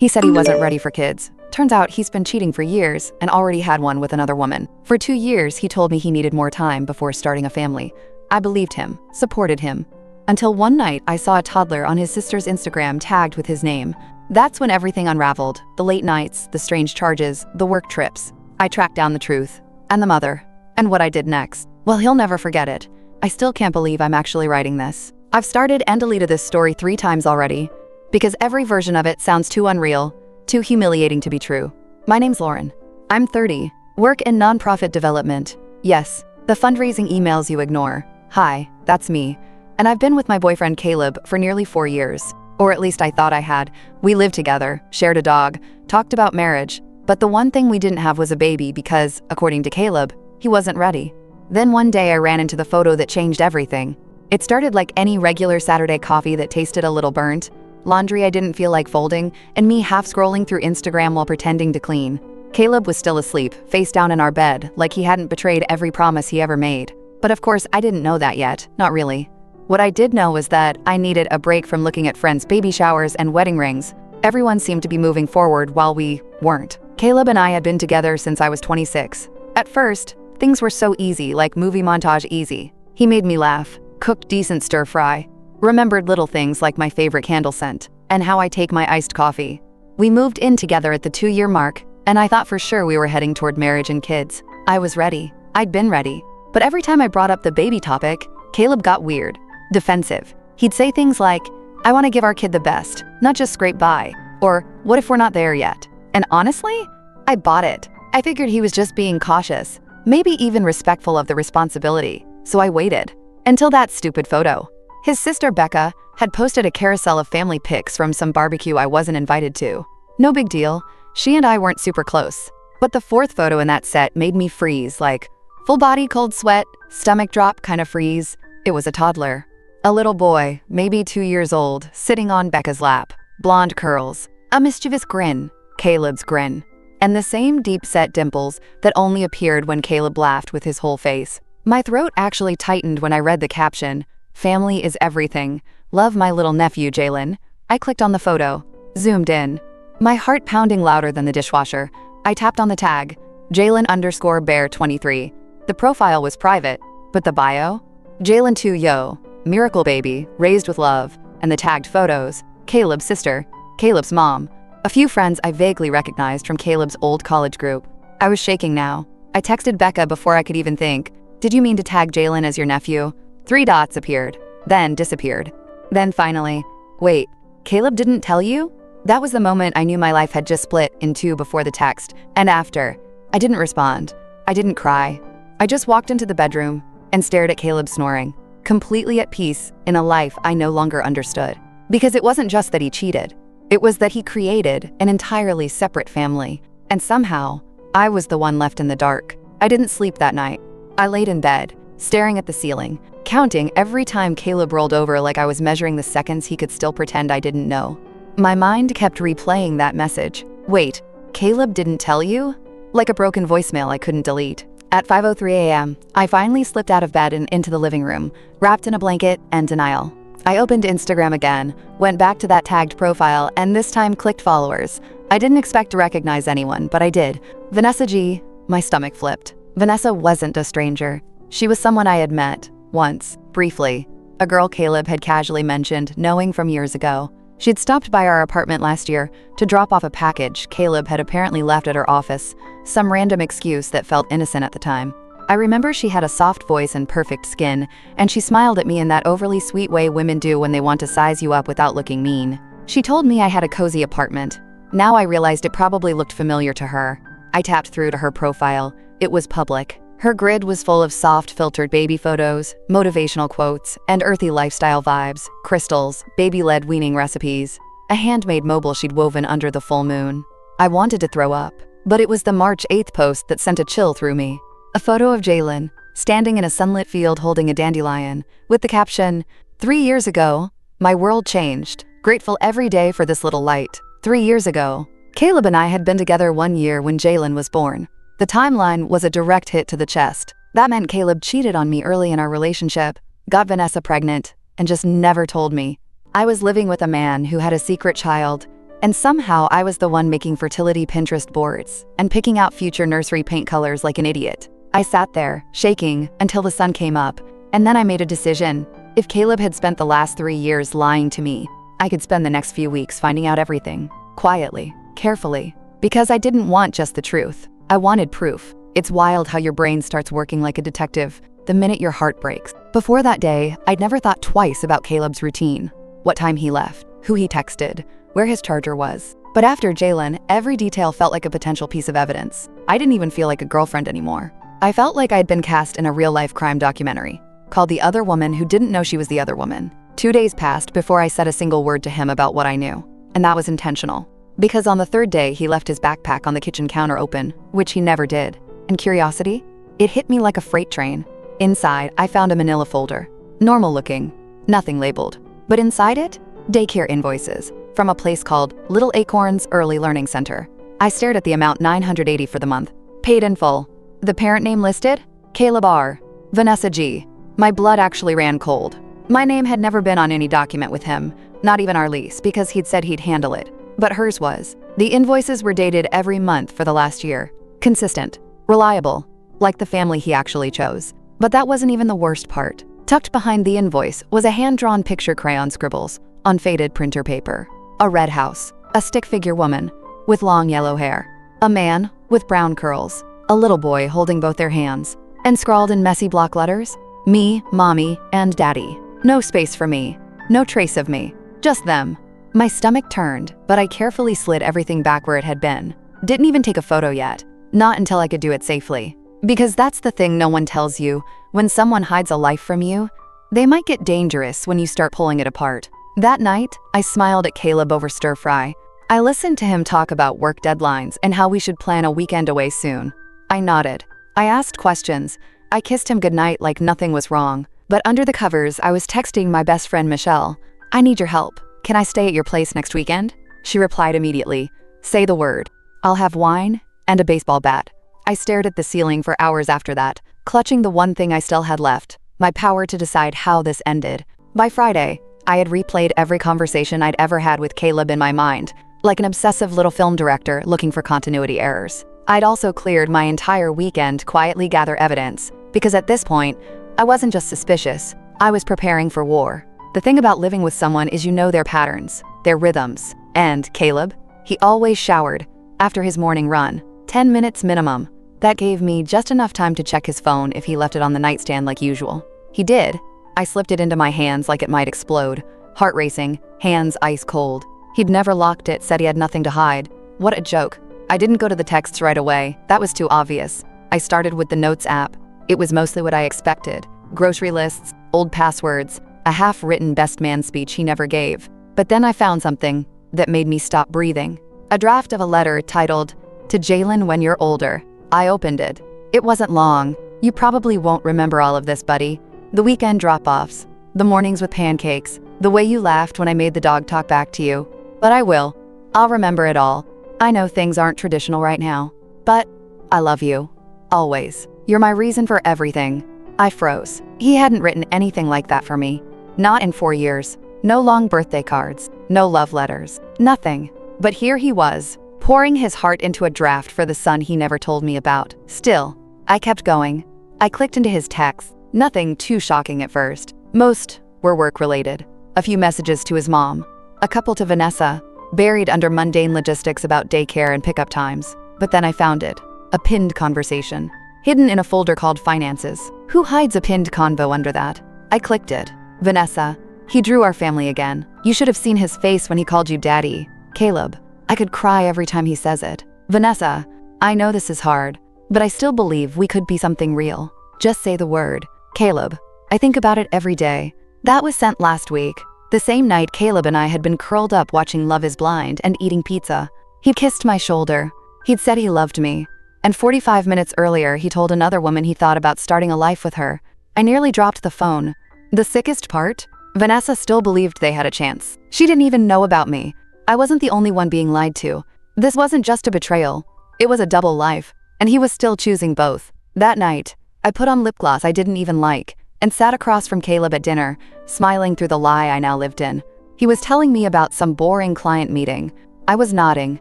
He said he wasn't ready for kids. Turns out he's been cheating for years and already had one with another woman. For 2 years, he told me he needed more time before starting a family. I believed him, supported him. Until one night, I saw a toddler on his sister's Instagram tagged with his name. That's when everything unraveled. The late nights, the strange charges, the work trips. I tracked down the truth. And the mother. And what I did next. Well, he'll never forget it. I still can't believe I'm actually writing this. I've started and deleted this story 3 times already, because every version of it sounds too unreal, too humiliating to be true. My name's Lauren. I'm 30, work in nonprofit development. Yes, the fundraising emails you ignore. Hi, that's me. And I've been with my boyfriend Caleb for nearly 4 years. Or at least I thought I had. We lived together, shared a dog, talked about marriage. But the one thing we didn't have was a baby because, according to Caleb, he wasn't ready. Then one day I ran into the photo that changed everything. It started like any regular Saturday coffee that tasted a little burnt, laundry I didn't feel like folding, and me half scrolling through Instagram while pretending to clean. Caleb was still asleep, face down in our bed, like he hadn't betrayed every promise he ever made. But of course, I didn't know that yet, not really. What I did know was that I needed a break from looking at friends' baby showers and wedding rings. Everyone seemed to be moving forward while we weren't. Caleb and I had been together since I was 26. At first, things were so easy, like movie montage easy. He made me laugh, cooked decent stir-fry, remembered little things like my favorite candle scent, and how I take my iced coffee. We moved in together at the 2-year mark, and I thought for sure we were heading toward marriage and kids. I was ready. I'd been ready. But every time I brought up the baby topic, Caleb got weird, defensive. He'd say things like, I want to give our kid the best, not just scrape by, or what if we're not there yet? And honestly, I bought it. I figured he was just being cautious, maybe even respectful of the responsibility, so I waited. Until that stupid photo. His sister Becca had posted a carousel of family pics from some barbecue I wasn't invited to. No big deal, she and I weren't super close. But the 4th photo in that set made me freeze, like full body cold sweat, stomach drop kind of freeze. It was a toddler. A little boy, maybe 2 years old, sitting on Becca's lap. Blonde curls, a mischievous grin, Caleb's grin, and the same deep-set dimples that only appeared when Caleb laughed with his whole face. My throat actually tightened when I read the caption, "Family is everything. Love my little nephew, Jalen." I clicked on the photo, zoomed in. My heart pounding louder than the dishwasher. I tapped on the tag, Jalen_Bear23. The profile was private, but the bio? Jalen 2 Yo, miracle baby, raised with love, and the tagged photos, Caleb's sister, Caleb's mom, a few friends I vaguely recognized from Caleb's old college group. I was shaking now. I texted Becca before I could even think, did you mean to tag Jalen as your nephew? 3 dots appeared, then disappeared. Then finally, wait, Caleb didn't tell you? That was the moment I knew my life had just split in 2 before the text, and after. I didn't respond. I didn't cry. I just walked into the bedroom and stared at Caleb snoring, completely at peace in a life I no longer understood. Because it wasn't just that he cheated. It was that he created an entirely separate family, and somehow, I was the one left in the dark. I didn't sleep that night. I laid in bed, staring at the ceiling, counting every time Caleb rolled over like I was measuring the seconds he could still pretend I didn't know. My mind kept replaying that message. Wait, Caleb didn't tell you? Like a broken voicemail I couldn't delete. At 5:03 a.m., I finally slipped out of bed and into the living room, wrapped in a blanket and denial. I opened Instagram again, went back to that tagged profile, and this time clicked followers. I didn't expect to recognize anyone, but I did. Vanessa G. My stomach flipped. Vanessa wasn't a stranger. She was someone I had met, once, briefly. A girl Caleb had casually mentioned, knowing from years ago. She'd stopped by our apartment last year to drop off a package Caleb had apparently left at her office, some random excuse that felt innocent at the time. I remember she had a soft voice and perfect skin, and she smiled at me in that overly sweet way women do when they want to size you up without looking mean. She told me I had a cozy apartment. Now I realized it probably looked familiar to her. I tapped through to her profile. It was public. Her grid was full of soft filtered baby photos, motivational quotes, and earthy lifestyle vibes, crystals, baby-led weaning recipes, a handmade mobile she'd woven under the full moon. I wanted to throw up, but it was the March 8th post that sent a chill through me. A photo of Jalen, standing in a sunlit field holding a dandelion, with the caption, 3 years ago, my world changed, grateful every day for this little light. 3 years ago. Caleb and I had been together 1 year when Jalen was born. The timeline was a direct hit to the chest. That meant Caleb cheated on me early in our relationship, got Vanessa pregnant, and just never told me. I was living with a man who had a secret child, And somehow I was the one making fertility Pinterest boards and picking out future nursery paint colors like an idiot. I sat there, shaking, until the sun came up, and then I made a decision. If Caleb had spent the last 3 years lying to me, I could spend the next few weeks finding out everything, quietly, carefully, because I didn't want just the truth. I wanted proof. It's wild how your brain starts working like a detective the minute your heart breaks. Before that day, I'd never thought twice about Caleb's routine, what time he left, who he texted, where his charger was. But after Jalen, every detail felt like a potential piece of evidence. I didn't even feel like a girlfriend anymore. I felt like I'd been cast in a real-life crime documentary, called The Other Woman Who Didn't Know She Was the Other Woman. 2 days passed before I said a single word to him about what I knew, and that was intentional. Because on the third day, he left his backpack on the kitchen counter open, which he never did. And curiosity? It hit me like a freight train. Inside, I found a manila folder. Normal looking, nothing labeled. But inside it, daycare invoices from a place called Little Acorns Early Learning Center. I stared at the amount $980 for the month, paid in full. The parent name listed? Caleb R. Vanessa G. My blood actually ran cold. My name had never been on any document with him, not even our lease, because he'd said he'd handle it. But hers was. The invoices were dated every month for the last year. Consistent, reliable, like the family he actually chose. But that wasn't even the worst part. Tucked behind the invoice was a hand-drawn picture crayon scribbles on faded printer paper. A red house, a stick figure woman with long yellow hair, a man with brown curls, a little boy holding both their hands, and scrawled in messy block letters, me, mommy, and daddy. No space for me, no trace of me, just them. My stomach turned, but I carefully slid everything back where it had been. Didn't even take a photo yet, not until I could do it safely. Because that's the thing no one tells you. When someone hides a life from you, they might get dangerous when you start pulling it apart. That night, I smiled at Caleb over stir fry. I listened to him talk about work deadlines and how we should plan a weekend away soon. I nodded. I asked questions. I kissed him goodnight like nothing was wrong. But under the covers, I was texting my best friend Michelle. I need your help. Can I stay at your place next weekend? She replied immediately. Say the word. I'll have wine and a baseball bat. I stared at the ceiling for hours after that, clutching the one thing I still had left, my power to decide how this ended. By Friday, I had replayed every conversation I'd ever had with Caleb in my mind, like an obsessive little film director looking for continuity errors. I'd also cleared my entire weekend to quietly gather evidence, because at this point, I wasn't just suspicious, I was preparing for war. The thing about living with someone is you know their patterns, their rhythms. And Caleb, he always showered after his morning run, 10 minutes minimum. That gave me just enough time to check his phone if he left it on the nightstand like usual. He did. I slipped it into my hands like it might explode. Heart racing, hands ice cold. He'd never locked it, said he had nothing to hide. What a joke. I didn't go to the texts right away. That was too obvious. I started with the Notes app. It was mostly what I expected. Grocery lists, old passwords, a half-written best man speech he never gave. But then I found something that made me stop breathing. A draft of a letter titled, "To Jalen When You're Older." I opened it. It wasn't long. You probably won't remember all of this, buddy. The weekend drop-offs, the mornings with pancakes, the way you laughed when I made the dog talk back to you. But I will. I'll remember it all. I know things aren't traditional right now, but I love you. Always. You're my reason for everything. I froze. He hadn't written anything like that for me. Not in 4 years. No long birthday cards. No love letters. Nothing. But here he was, pouring his heart into a draft for the son he never told me about. Still, I kept going. I clicked into his texts. Nothing too shocking at first. Most were work-related. A few messages to his mom. A couple to Vanessa, buried under mundane logistics about daycare and pickup times. But then I found it. A pinned conversation. Hidden in a folder called Finances. Who hides a pinned convo under that? I clicked it. Vanessa. He drew our family again. You should have seen his face when he called you daddy. Caleb. I could cry every time he says it. Vanessa. I know this is hard, but I still believe we could be something real. Just say the word. Caleb. I think about it every day. That was sent last week. The same night Caleb and I had been curled up watching Love is Blind and eating pizza. He'd kissed my shoulder. He'd said he loved me. And 45 minutes earlier, he told another woman he thought about starting a life with her. I nearly dropped the phone. The sickest part? Vanessa still believed they had a chance. She didn't even know about me. I wasn't the only one being lied to. This wasn't just a betrayal. It was a double life. And he was still choosing both. That night, I put on lip gloss I didn't even like, and sat across from Caleb at dinner, smiling through the lie I now lived in. He was telling me about some boring client meeting. I was nodding,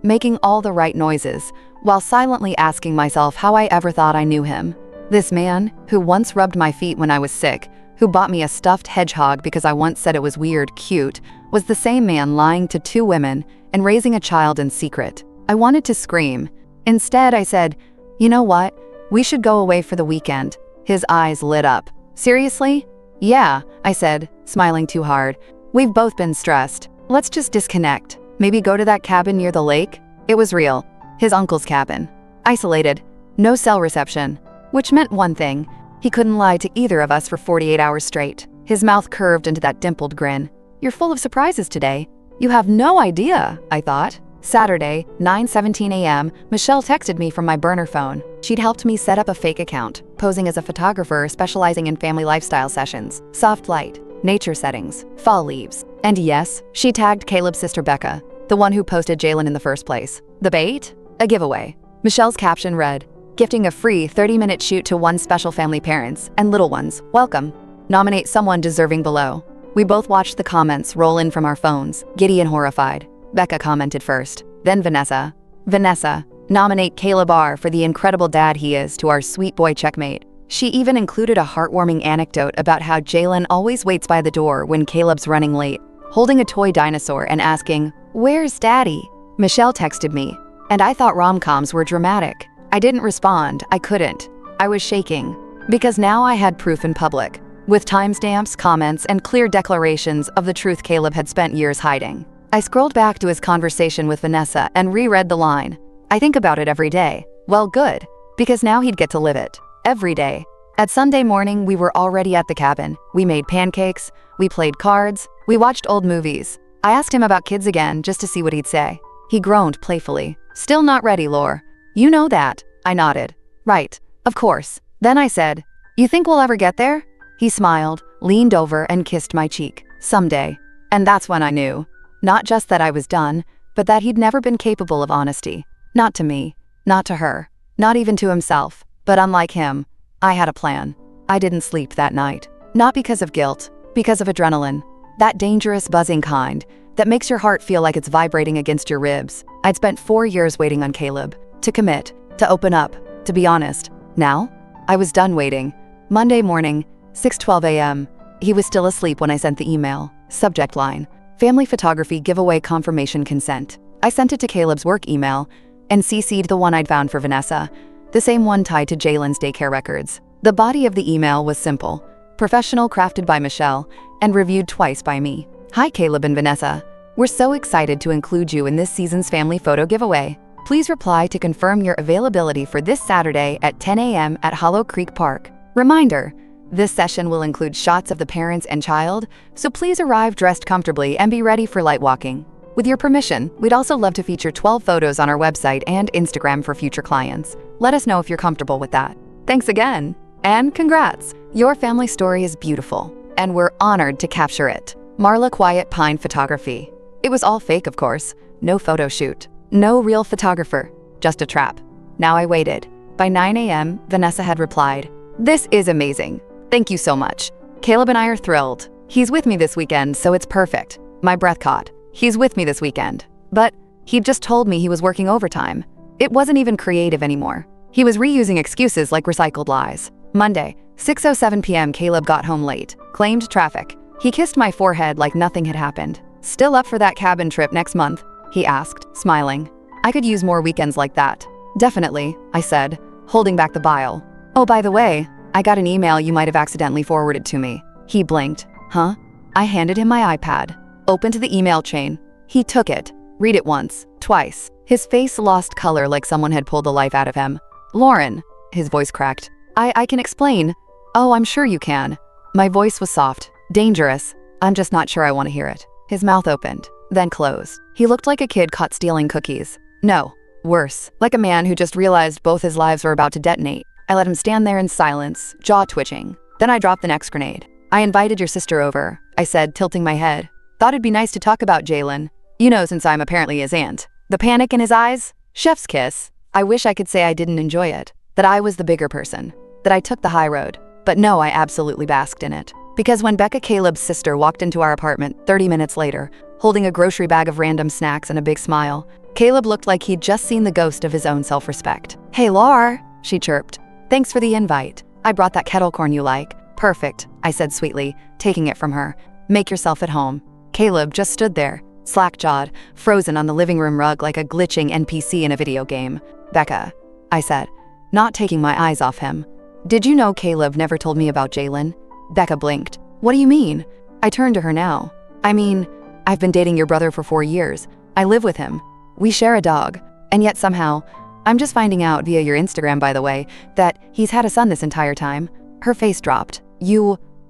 making all the right noises, while silently asking myself how I ever thought I knew him. This man, who once rubbed my feet when I was sick, who bought me a stuffed hedgehog because I once said it was weird cute, was the same man lying to 2 women and raising a child in secret. I wanted to scream. Instead, I said, "You know what? We should go away for the weekend." His eyes lit up. "Seriously?" "Yeah," I said, smiling too hard. "We've both been stressed. Let's just disconnect. Maybe go to that cabin near the lake?" It was real. His uncle's cabin. Isolated. No cell reception. Which meant one thing. He couldn't lie to either of us for 48 hours straight. His mouth curved into that dimpled grin. "You're full of surprises today." "You have no idea," I thought. Saturday, 9:17 a.m., Michelle texted me from my burner phone. She'd helped me set up a fake account, posing as a photographer specializing in family lifestyle sessions, soft light, nature settings, fall leaves. And yes, she tagged Caleb's sister Becca, the one who posted Jalen in the first place. The bait? A giveaway. Michelle's caption read, "Gifting a free 30-minute shoot to one special family parents and little ones. Welcome. Nominate someone deserving below." We both watched the comments roll in from our phones, giddy and horrified. Becca commented first, then Vanessa. "Vanessa, nominate Caleb R. for the incredible dad he is to our sweet boy checkmate." She even included a heartwarming anecdote about how Jalen always waits by the door when Caleb's running late, holding a toy dinosaur and asking, "Where's Daddy?" Michelle texted me, and I thought rom-coms were dramatic. I didn't respond. I couldn't. I was shaking. Because now I had proof in public, with timestamps, comments, and clear declarations of the truth Caleb had spent years hiding. I scrolled back to his conversation with Vanessa and reread the line. "I think about it every day." Well, good, because now he'd get to live it. Every day. At Sunday morning, we were already at the cabin. We made pancakes, we played cards, we watched old movies. I asked him about kids again just to see what he'd say. He groaned playfully. "Still not ready, Lore." "You know that." I nodded. "Right, of course." Then I said, "You think we'll ever get there?" He smiled, leaned over, and kissed my cheek. "Someday." And that's when I knew. Not just that I was done, but that he'd never been capable of honesty. Not to me, not to her, not even to himself. But unlike him, I had a plan. I didn't sleep that night. Not because of guilt, because of adrenaline. That dangerous, buzzing kind that makes your heart feel like it's vibrating against your ribs. I'd spent 4 years waiting on Caleb, to commit, to open up, to be honest. Now, I was done waiting. Monday morning, 6:12 a.m. He was still asleep when I sent the email. Subject line, "Family photography giveaway confirmation consent." I sent it to Caleb's work email and CC'd the one I'd found for Vanessa, the same one tied to Jalen's daycare records. The body of the email was simple, professional, crafted by Michelle, and reviewed twice by me. "Hi Caleb and Vanessa. We're so excited to include you in this season's family photo giveaway. Please reply to confirm your availability for this Saturday at 10 a.m. at Hollow Creek Park. Reminder, this session will include shots of the parents and child, so please arrive dressed comfortably and be ready for light walking. With your permission, we'd also love to feature 12 photos on our website and Instagram for future clients. Let us know if you're comfortable with that. Thanks again, and congrats! Your family story is beautiful, and we're honored to capture it. Marla Quiet Pine Photography." It was all fake, of course. No photo shoot. No real photographer. Just a trap. Now I waited. By 9 a.m., Vanessa had replied, "This is amazing. Thank you so much. Caleb and I are thrilled. He's with me this weekend, so it's perfect." My breath caught. He's with me this weekend. But he'd just told me he was working overtime. It wasn't even creative anymore. He was reusing excuses like recycled lies. Monday, 6:07 p.m. Caleb got home late, claimed traffic. He kissed my forehead like nothing had happened. "Still up for that cabin trip next month?" he asked, smiling. I could use more weekends like that. "Definitely," I said, holding back the bile. "Oh, by the way, I got an email you might have accidentally forwarded to me." He blinked. "Huh?" I handed him my iPad. Opened the email chain. He took it. Read it once, twice. His face lost color like someone had pulled the life out of him. "Lauren," his voice cracked. I can explain." "Oh, I'm sure you can." My voice was soft, dangerous. "I'm just not sure I want to hear it." His mouth opened, then closed. He looked like a kid caught stealing cookies. No, worse, like a man who just realized both his lives were about to detonate. I let him stand there in silence, jaw twitching. Then I dropped the next grenade. "I invited your sister over," I said, tilting my head. "Thought it'd be nice to talk about Jalen. You know, since I'm apparently his aunt." The panic in his eyes? Chef's kiss. I wish I could say I didn't enjoy it, that I was the bigger person, that I took the high road. But no, I absolutely basked in it. Because when Becca, Caleb's sister, walked into our apartment 30 minutes later, holding a grocery bag of random snacks and a big smile, Caleb looked like he'd just seen the ghost of his own self-respect. "Hey, Lar," she chirped. "Thanks for the invite. I brought that kettle corn you like." "Perfect," I said sweetly, taking it from her. "Make yourself at home." Caleb just stood there, slack-jawed, frozen on the living room rug like a glitching NPC in a video game. "Becca," I said, not taking my eyes off him. "Did you know Caleb never told me about Jalen?" Becca blinked. "What do you mean?" I turned to her now. "I mean, I've been dating your brother for 4 years. I live with him. We share a dog. And yet somehow, I'm just finding out via your Instagram, by the way, that he's had a son this entire time." Her face dropped.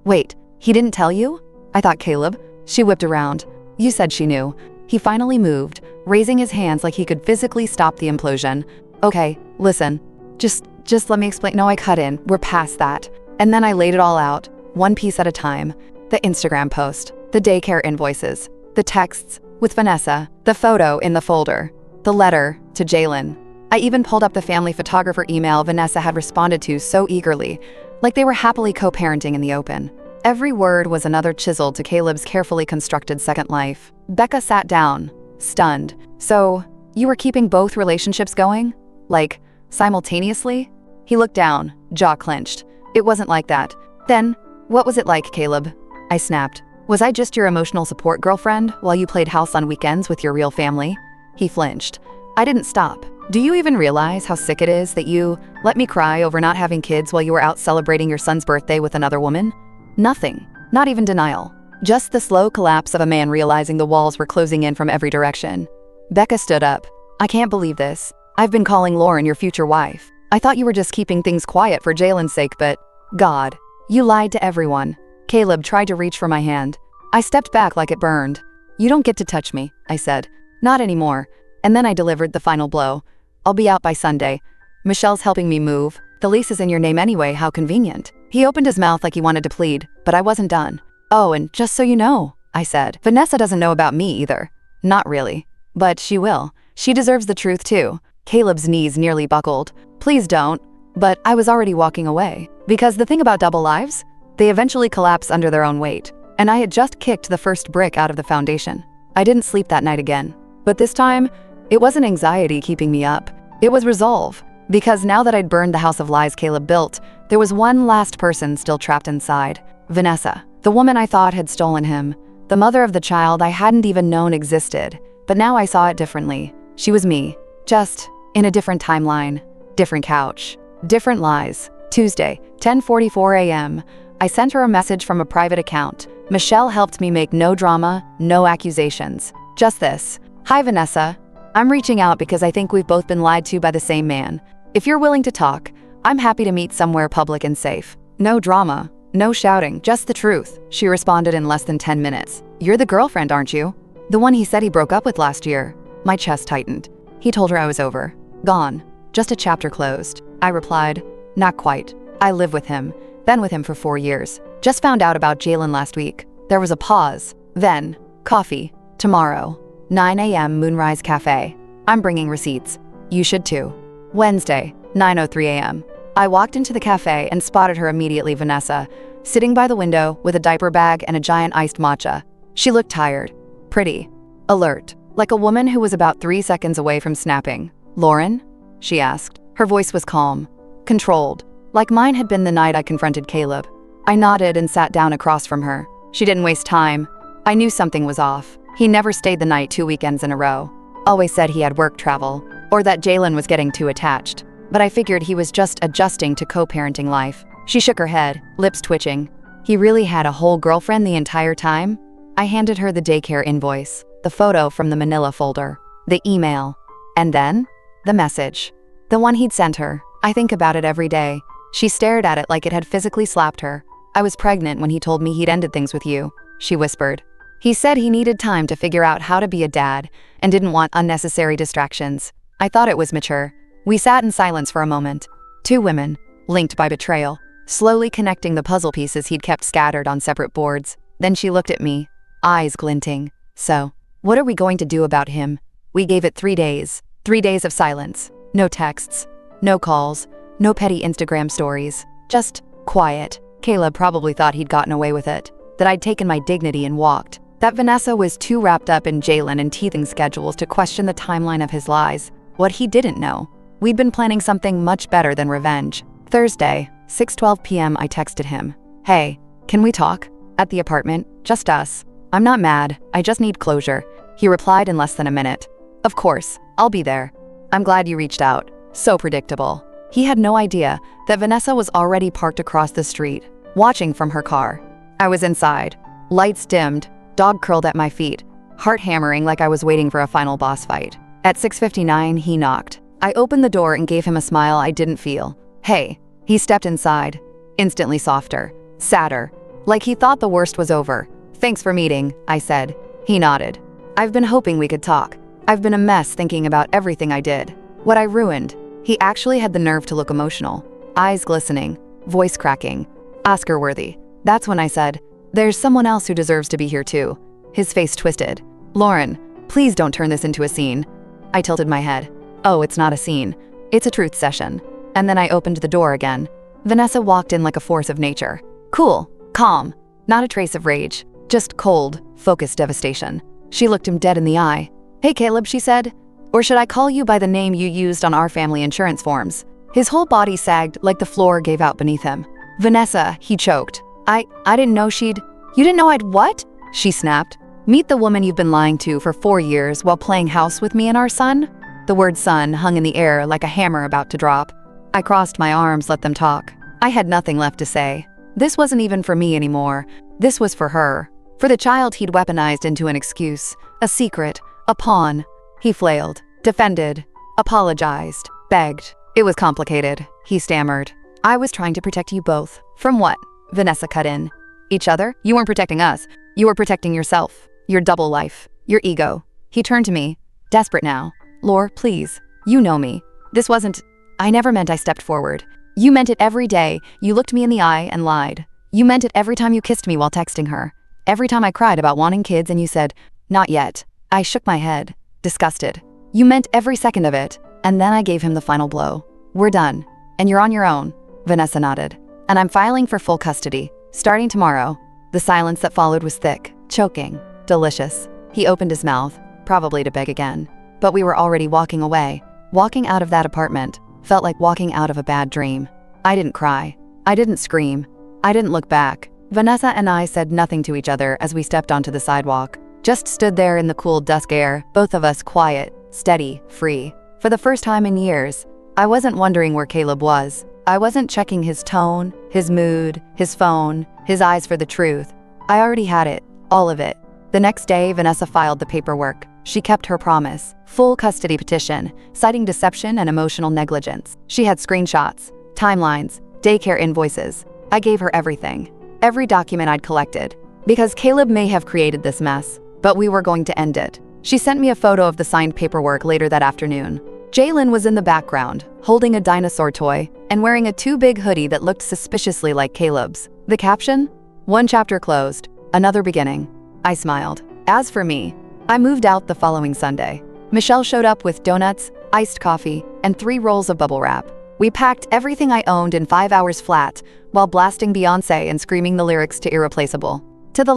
Wait, he didn't tell you?" "I thought Caleb." She whipped around. "You said she knew." He finally moved, raising his hands like he could physically stop the implosion. "Okay, listen. Just let me explain." No, I cut in. "We're past that." And then I laid it all out, one piece at a time. The Instagram post, the daycare invoices, the texts with Vanessa, the photo in the folder, the letter to Jalen. I even pulled up the family photographer email Vanessa had responded to so eagerly, like they were happily co-parenting in the open. Every word was another chisel to Caleb's carefully constructed second life. Becca sat down, stunned. "So, you were keeping both relationships going? Like, simultaneously?" He looked down, jaw clenched. "It wasn't like that." "Then, what was it like, Caleb?" I snapped. "Was I just your emotional support girlfriend while you played house on weekends with your real family?" He flinched. I didn't stop. "Do you even realize how sick it is that you let me cry over not having kids while you were out celebrating your son's birthday with another woman?" Nothing. Not even denial. Just the slow collapse of a man realizing the walls were closing in from every direction. Becca stood up. "I can't believe this. I've been calling Lauren your future wife. I thought you were just keeping things quiet for Jalen's sake, but God, you lied to everyone." Caleb tried to reach for my hand. I stepped back like it burned. "You don't get to touch me," I said. "Not anymore." And then I delivered the final blow. "I'll be out by Sunday. Michelle's helping me move. The lease is in your name anyway, how convenient." He opened his mouth like he wanted to plead, but I wasn't done. "Oh, and just so you know," I said, "Vanessa doesn't know about me either." "Not really. But she will. She deserves the truth too." Caleb's knees nearly buckled. "Please don't." But I was already walking away. Because the thing about double lives, they eventually collapse under their own weight. And I had just kicked the first brick out of the foundation. I didn't sleep that night again. But this time, it wasn't anxiety keeping me up. It was resolve. Because now that I'd burned the house of lies Caleb built, there was one last person still trapped inside. Vanessa. The woman I thought had stolen him. The mother of the child I hadn't even known existed. But now I saw it differently. She was me. Just in a different timeline. Different couch. Different lies. Tuesday, 10:44 a.m. I sent her a message from a private account. Michelle helped me make no drama, no accusations. Just this. "Hi, Vanessa. I'm reaching out because I think we've both been lied to by the same man. If you're willing to talk, I'm happy to meet somewhere public and safe. No drama, no shouting, just the truth." She responded in less than 10 minutes. "You're the girlfriend, aren't you? The one he said he broke up with last year." My chest tightened. He told her I was over. Gone. Just a chapter closed. I replied, "Not quite. I live with him. Been with him for 4 years. Just found out about Jalen last week." There was a pause. Then, "Coffee. Tomorrow. 9 a.m. Moonrise Cafe. I'm bringing receipts. You should too." Wednesday, 9:03 a.m. I walked into the cafe and spotted her immediately, Vanessa, sitting by the window with a diaper bag and a giant iced matcha. She looked tired, pretty, alert, like a woman who was about 3 seconds away from snapping. "Lauren?" she asked. Her voice was calm, controlled, like mine had been the night I confronted Caleb. I nodded and sat down across from her. She didn't waste time. I knew something was off. He never stayed the night 2 weekends in a row. Always said he had work travel, or that Jalen was getting too attached. But I figured he was just adjusting to co-parenting life. She shook her head, lips twitching. He really had a whole girlfriend the entire time? I handed her the daycare invoice, the photo from the manila folder, the email, and then the message. The one he'd sent her. I think about it every day. She stared at it like it had physically slapped her. "I was pregnant when he told me he'd ended things with you," she whispered. He said he needed time to figure out how to be a dad and didn't want unnecessary distractions. I thought it was mature. We sat in silence for a moment. Two women, linked by betrayal, slowly connecting the puzzle pieces he'd kept scattered on separate boards. Then she looked at me, eyes glinting. "So, what are we going to do about him?" We gave it 3 days. 3 days of silence. No texts, no calls, no petty Instagram stories. Just quiet. Caleb probably thought he'd gotten away with it, that I'd taken my dignity and walked, that Vanessa was too wrapped up in Jalen and teething schedules to question the timeline of his lies. What he didn't know, we'd been planning something much better than revenge. Thursday, 6:12 p.m. I texted him. Hey, can we talk? At the apartment, just us. I'm not mad, I just need closure. He replied in less than a minute. Of course, I'll be there. I'm glad you reached out. So predictable. He had no idea that Vanessa was already parked across the street, watching from her car. I was inside. Lights dimmed, dog curled at my feet, heart hammering like I was waiting for a final boss fight. At 6:59, he knocked. I opened the door and gave him a smile I didn't feel. Hey. He stepped inside, instantly softer, sadder, like he thought the worst was over. Thanks for meeting, I said. He nodded. I've been hoping we could talk. I've been a mess thinking about everything I did. What I ruined. He actually had the nerve to look emotional. Eyes glistening, voice cracking. Oscar-worthy. That's when I said, there's someone else who deserves to be here too. His face twisted. Lauren, please don't turn this into a scene. I tilted my head. Oh, it's not a scene. It's a truth session. And then I opened the door again. Vanessa walked in like a force of nature. Cool, calm, not a trace of rage, just cold, focused devastation. She looked him dead in the eye. Hey Caleb, she said. Or should I call you by the name you used on our family insurance forms? His whole body sagged like the floor gave out beneath him. Vanessa, he choked. I didn't know You didn't know I'd what? She snapped. Meet the woman you've been lying to for 4 years while playing house with me and our son? The word son hung in the air like a hammer about to drop. I crossed my arms, let them talk. I had nothing left to say. This wasn't even for me anymore. This was for her. For the child he'd weaponized into an excuse, a secret, a pawn. He flailed, defended, apologized, begged. It was complicated, he stammered. I was trying to protect you both. From what? Vanessa cut in. Each other? You weren't protecting us. You were protecting yourself. Your double life. Your ego. He turned to me, desperate now. Lore, please. You know me. This wasn't... I never meant I stepped forward. You meant it every day. You looked me in the eye and lied. You meant it every time you kissed me while texting her. Every time I cried about wanting kids and you said, not yet. I shook my head, disgusted. You meant every second of it. And then I gave him the final blow. We're done. And you're on your own. Vanessa nodded. And I'm filing for full custody, starting tomorrow. The silence that followed was thick, choking, delicious. He opened his mouth, probably to beg again. But we were already walking away. Walking out of that apartment felt like walking out of a bad dream. I didn't cry. I didn't scream. I didn't look back. Vanessa and I said nothing to each other as we stepped onto the sidewalk. Just stood there in the cool dusk air, both of us quiet, steady, free. For the first time in years, I wasn't wondering where Caleb was. I wasn't checking his tone, his mood, his phone, his eyes for the truth. I already had it, all of it. The next day, Vanessa filed the paperwork. She kept her promise. Full custody petition, citing deception and emotional negligence. She had screenshots, timelines, daycare invoices. I gave her everything. Every document I'd collected. Because Caleb may have created this mess, but we were going to end it. She sent me a photo of the signed paperwork later that afternoon. Jalen was in the background, holding a dinosaur toy and wearing a too big hoodie that looked suspiciously like Caleb's. The caption? One chapter closed, another beginning. I smiled. As for me, I moved out the following Sunday. Michelle showed up with donuts, iced coffee, and 3 rolls of bubble wrap. We packed everything I owned in 5 hours flat while blasting Beyoncé and screaming the lyrics to Irreplaceable. To the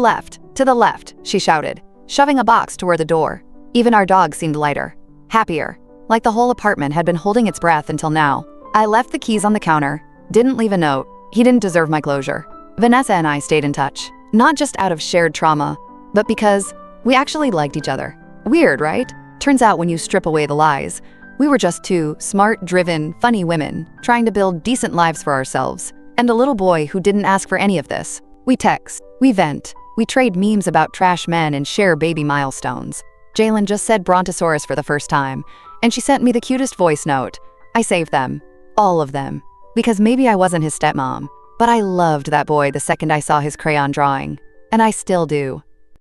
left, she shouted, shoving a box toward the door. Even our dog seemed lighter, happier, like the whole apartment had been holding its breath until now. I left the keys on the counter, didn't leave a note. He didn't deserve my closure. Vanessa and I stayed in touch, not just out of shared trauma, but because we actually liked each other. Weird, right? Turns out when you strip away the lies, we were just 2 smart, driven, funny women trying to build decent lives for ourselves, and a little boy who didn't ask for any of this. We text, we vent, we trade memes about trash men and share baby milestones. Jalen just said Brontosaurus for the first time, and she sent me the cutest voice note. I saved them, all of them, because maybe I wasn't his stepmom, but I loved that boy the second I saw his crayon drawing, and I still do.